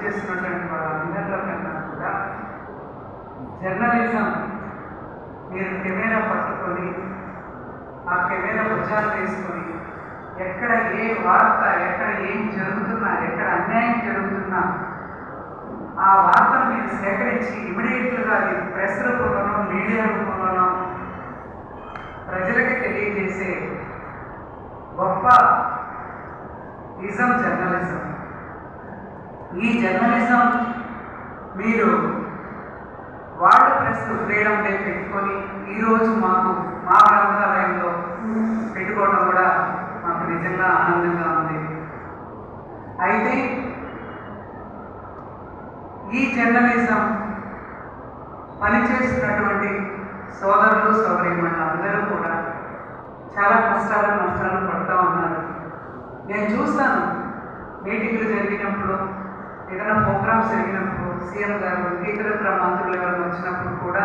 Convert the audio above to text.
పనిచేస్తున్నటువంటి వాళ్ళందరిలో కన్నా కూడా జర్నలిజం మీరు కెమెరా పట్టుకొని ఆ కెమెరా భుజాలు వేసుకొని ఎక్కడ ఏ వార్త, ఎక్కడ ఏం జరుగుతున్నా, ఎక్కడ అన్యాయం జరుగుతున్నా ఆ వార్తను మీరు సేకరించి ఇమీడియట్గా అది ప్రెస్ రూపంలోనో మీడియా రూపంలోనో ప్రజలకి తెలియజేసే గొప్ప జర్నలిజం. ఈ జర్నలిజం మీరు వరల్డ్ ప్రెస్ ఫ్రీడమ్ డే పెట్టుకొని ఈరోజు మాకు మా గ్రంథాలయంలో పెట్టుకోవడం కూడా మాకు నిజంగా ఆనందంగా ఉంది. అయితే ఈ జర్నలిజం పనిచేస్తున్నటువంటి సోదరులు సోదరీమణులు అందరూ కూడా చాలా కష్టాలు నష్టాలు పడుతూ ఉన్నారు. నేను చూస్తాను మీటింగ్లు జరిగినప్పుడు, ఏదైనా ప్రోగ్రామ్స్ జరిగినప్పుడు, సీఎం గారు ఇతర మంత్రులు ఎవరు వచ్చినప్పుడు కూడా